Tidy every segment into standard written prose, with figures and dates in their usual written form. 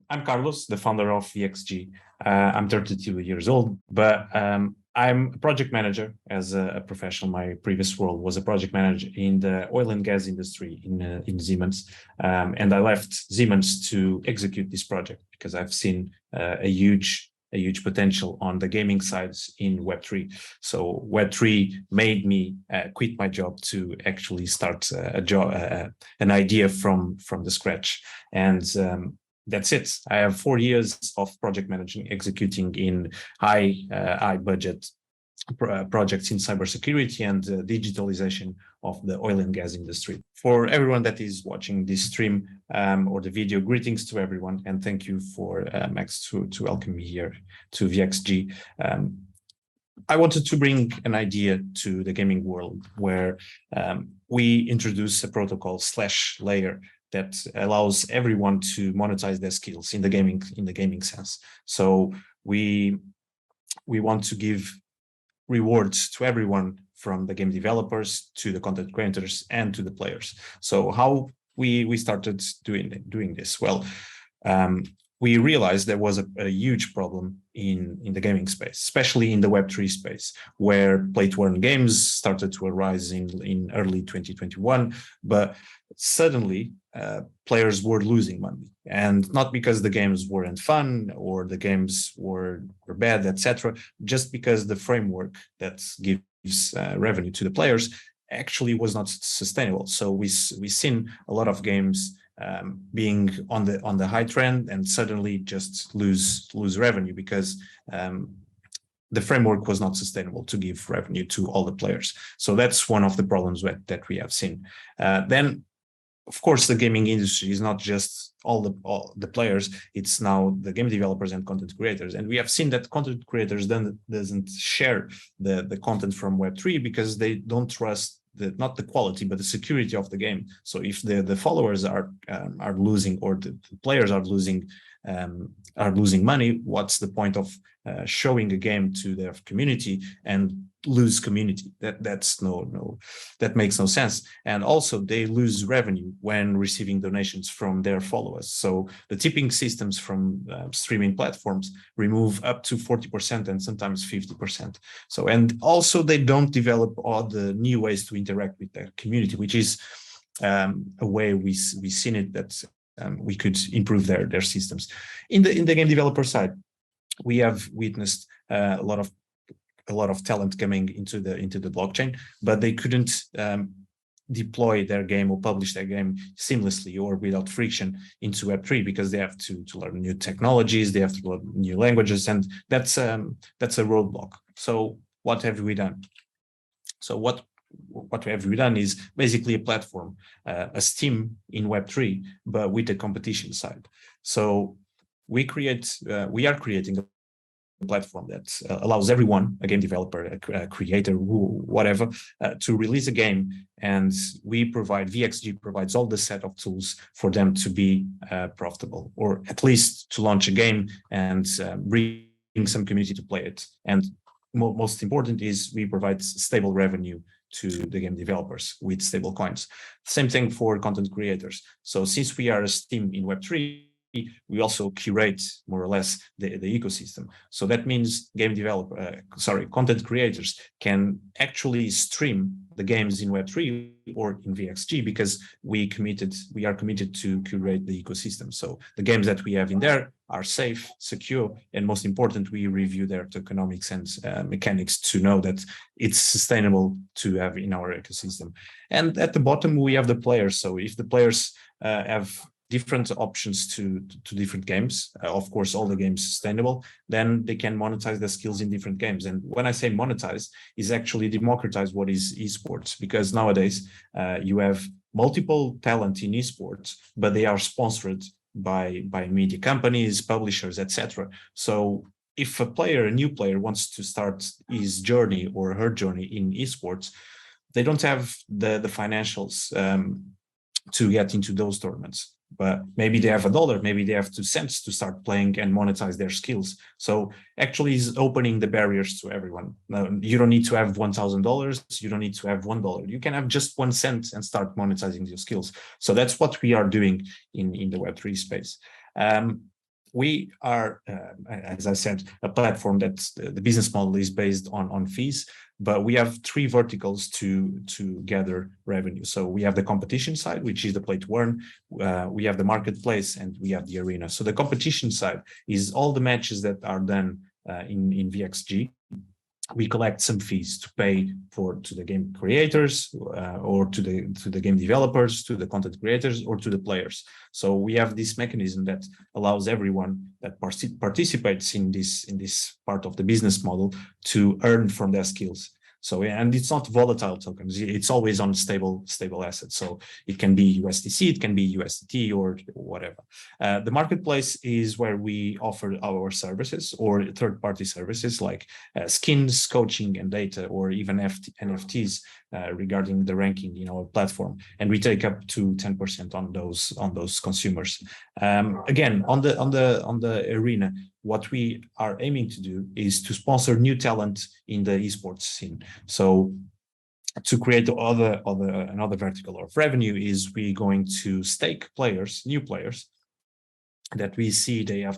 I'm Carlos, the founder of VXG. I'm 32 years old, but I'm a project manager as a professional. My previous role was a project manager in the oil and gas industry in Siemens. And I left Siemens to execute this project because I've seen a huge potential on the gaming sides in Web3. So Web3 made me quit my job to actually start an idea from the scratch. And that's it. I have 4 years of project managing, executing in high budget projects in cybersecurity and digitalization of the oil and gas industry. For everyone that is watching this stream or the video, greetings to everyone, and thank you for Max to welcome me here to VXG. I wanted to bring an idea to the gaming world where we introduce a protocol / layer that allows everyone to monetize their skills in the gaming sense. So we want to give rewards to everyone, from the game developers to the content creators and to the players. So how we started doing this? Well, we realized there was a huge problem in the gaming space, especially in the Web3 space, where play-to-earn games started to arise in early 2021, but suddenly players were losing money, and not because the games weren't fun or the games were bad, etc., just because the framework that gives revenue to the players actually was not sustainable. So we've seen a lot of games being on the high trend and suddenly just lose revenue because the framework was not sustainable to give revenue to all the players. So that's one of the problems that we have seen. Then, of course, the gaming industry is not just all the players, it's now the game developers and content creators. And we have seen that content creators doesn't share the content from Web3 because they don't trust not the quality, but the security of the game. So if the followers are losing, or the players are losing money, what's the point of showing a game to their community and lose community? That makes no sense. And also they lose revenue when receiving donations from their followers. So the tipping systems from streaming platforms remove up to 40% and sometimes 50%. So, and also they don't develop all the new ways to interact with their community, which is a way we've seen it that we could improve their systems. In the game developer side, we have witnessed a lot of talent coming into the blockchain, but they couldn't deploy their game or publish their game seamlessly or without friction into Web3 because they have to learn new technologies, they have to learn new languages, and that's a roadblock. So what have we done? So what have we done is basically a platform, a Steam in Web3, but with the competition side. So we are creating a platform that allows everyone, a game developer, a creator, whatever, to release a game, and VXG provides all the set of tools for them to be profitable, or at least to launch a game and bring some community to play it. And most important is we provide stable revenue to the game developers with stable coins. Same thing for content creators. So since we are a Steam in Web3, we also curate more or less the ecosystem. So that means content creators can actually stream the games in Web3 or in VXG because we are committed to curate the ecosystem. So the games that we have in there are safe, secure, and most important, we review their tokenomics and mechanics to know that it's sustainable to have in our ecosystem. And at the bottom, we have the players. So if the players have different options to different games, of course, all the games sustainable, then they can monetize their skills in different games. And when I say monetize, is actually democratize what is esports, because nowadays you have multiple talent in esports, but they are sponsored by media companies, publishers, etc. So if a new player wants to start his journey or her journey in esports, they don't have the financials to get into those tournaments. But maybe they have $1, maybe they have 2 cents to start playing and monetize their skills. So actually is opening the barriers to everyone. Now, you don't need to have $1,000, you don't need to have $1. You can have just 1 cent and start monetizing your skills. So that's what we are doing in the Web3 space. We are, as I said, a platform that the business model is based on fees, but we have three verticals to gather revenue. So we have the competition side, which is the play to earn. We have the marketplace, and we have the arena. So the competition side is all the matches that are done in VXG. We collect some fees to pay to the game creators, or to the game developers, to the content creators, or to the players. So we have this mechanism that allows everyone that participates in this part of the business model to earn from their skills. So, and it's not volatile tokens, it's always on stable assets. So it can be USDC, it can be USDT, or whatever. The marketplace is where we offer our services or third-party services like skins, coaching, and data, or even NFTs regarding the ranking in our platform, and we take up to 10% on those consumers. Again, on the arena, what we are aiming to do is to sponsor new talent in the esports scene. So to create another vertical of revenue is we're going to stake players, new players, that we see they have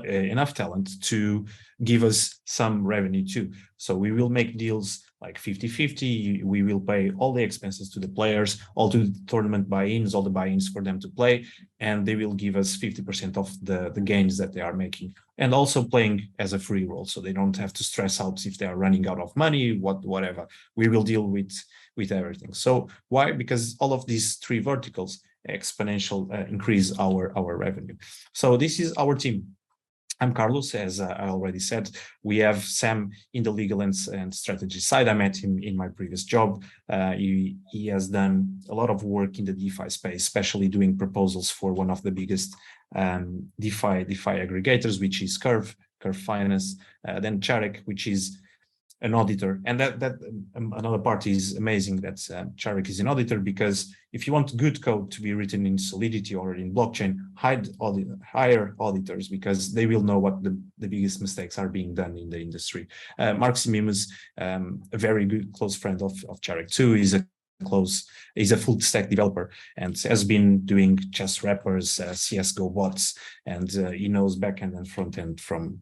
enough talent to give us some revenue too. So we will make deals like 50-50. We will pay all the expenses to the players, all to the tournament buy-ins, all the buy-ins for them to play, and they will give us 50% of the gains that they are making, and also playing as a free roll, so they don't have to stress out if they are running out of money, whatever. We will deal with everything. So why? Because all of these three verticals exponential increase our revenue. So this is our team. I'm Carlos, as I already said. We have Sam in the legal and strategy side. I met him in my previous job. He has done a lot of work in the DeFi space, especially doing proposals for one of the biggest DeFi aggregators, which is Curve Finance. Then Charek, which is an auditor, and that another part is amazing that Charek is an auditor, because if you want good code to be written in Solidity or in blockchain, hire auditors, because they will know what the biggest mistakes are being done in the industry. Mark Simões, a very good close friend of Charek too, is a full stack developer and has been doing chess wrappers, CSGO bots, and he knows backend and frontend from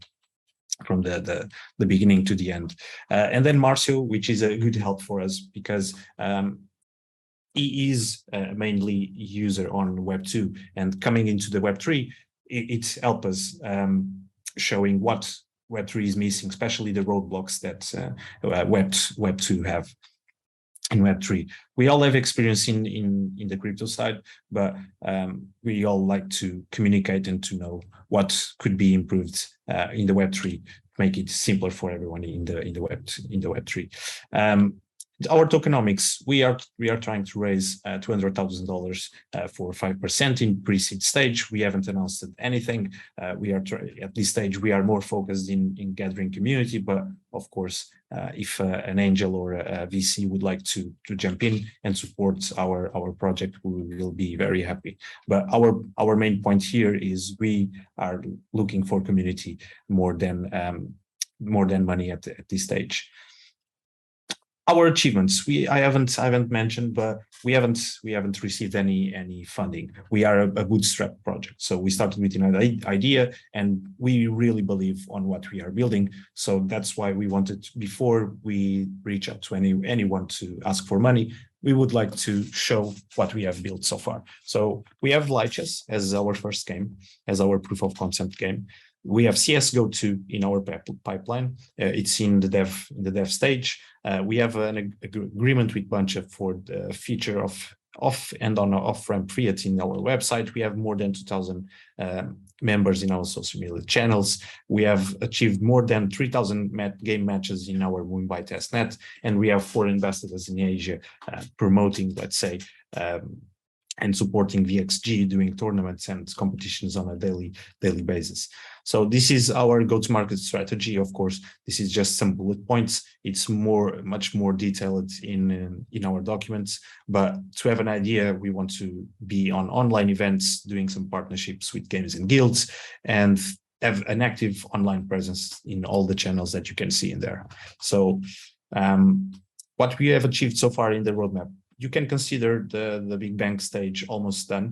the beginning to the end. And then Marcio, which is a good help for us, because he is mainly user on Web2, and coming into the Web3, it helps us showing what Web3 is missing, especially the roadblocks that Web2 have in Web3. We all have experience in the crypto side, but we all like to communicate and to know what could be improved in the Web3, make it simpler for everyone in the Web3. Our tokenomics, we are trying to raise $200,000 for 5% in pre-seed stage. We haven't announced anything. At this stage, we are more focused in gathering community, but of course, if an angel or a VC would like to jump in and support our project, we will be very happy. But our main point here is we are looking for community more than money at this stage. Our achievements, I haven't mentioned, but we haven't received any funding. We are a bootstrap project, so we started with an idea, and we really believe on what we are building. So that's why we wanted, before we reach out to anyone to ask for money, we would like to show what we have built so far. So we have Lichess as our first game, as our proof of concept game. We have CSGO 2 in our pipeline. It's in the dev stage. We have an agreement with Bunch for the feature of off and on off-ramp fiat in our website. We have more than 2,000 members in our social media channels. We have achieved more than 3,000 game matches in our Mumbai testnet, and we have 4 ambassadors in Asia promoting, let's say, and supporting VXG, doing tournaments and competitions on a daily basis. So this is our go-to-market strategy. Of course, this is just some bullet points. It's much more detailed in our documents. But to have an idea, we want to be on online events, doing some partnerships with games and guilds, and have an active online presence in all the channels that you can see in there. So what we have achieved so far in the roadmap. you can consider the big bang stage almost done.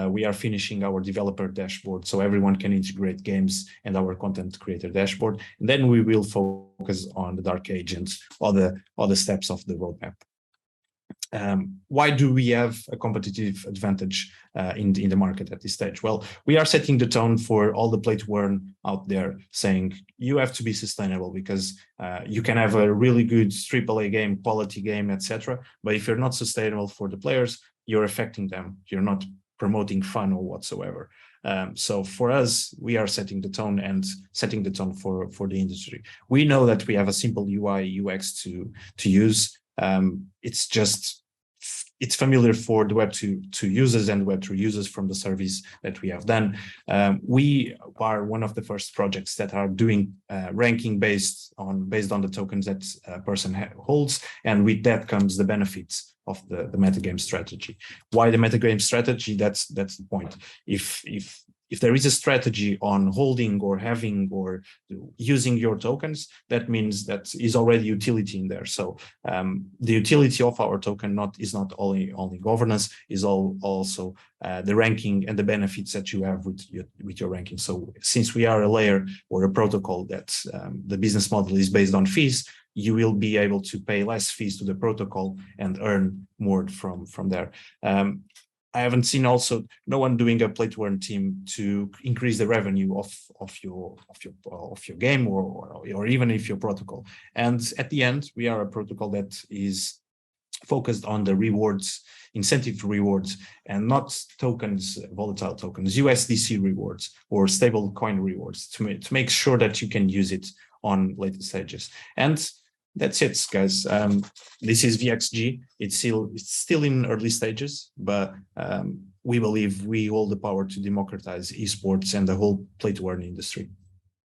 We are finishing our developer dashboard, so everyone can integrate games and our content creator dashboard. And then we will focus on the dark age and all the steps of the roadmap. Why do we have a competitive advantage in the market at this stage? Well, we are setting the tone for all the play to earn out there, saying you have to be sustainable, because you can have a really good AAA game, quality game, etc. But if you're not sustainable for the players, you're affecting them. You're not promoting fun or whatsoever. So for us, we are setting the tone and setting the tone for the industry. We know that we have a simple UI UX to use. It's familiar for the Web2 users and Web3 users from the surveys that we have done. We are one of the first projects that are doing ranking based on the tokens that a person holds, and with that comes the benefits of the metagame strategy. Why the metagame strategy? That's the point. If there is a strategy on holding or having or using your tokens, that means that is already utility in there. So the utility of our token is not only governance, is also the ranking and the benefits that you have with your ranking. So since we are a layer or a protocol that the business model is based on fees, you will be able to pay less fees to the protocol and earn more from there. I haven't seen also no one doing a play to earn team to increase the revenue of your game or even if your protocol. And at the end, we are a protocol that is focused on the rewards, incentive rewards, and not tokens, volatile tokens, USDC rewards or stable coin rewards to make sure that you can use it on later stages. And that's it, guys. This is VXG. It's still in early stages, but we believe we hold the power to democratize esports and the whole play to earn industry.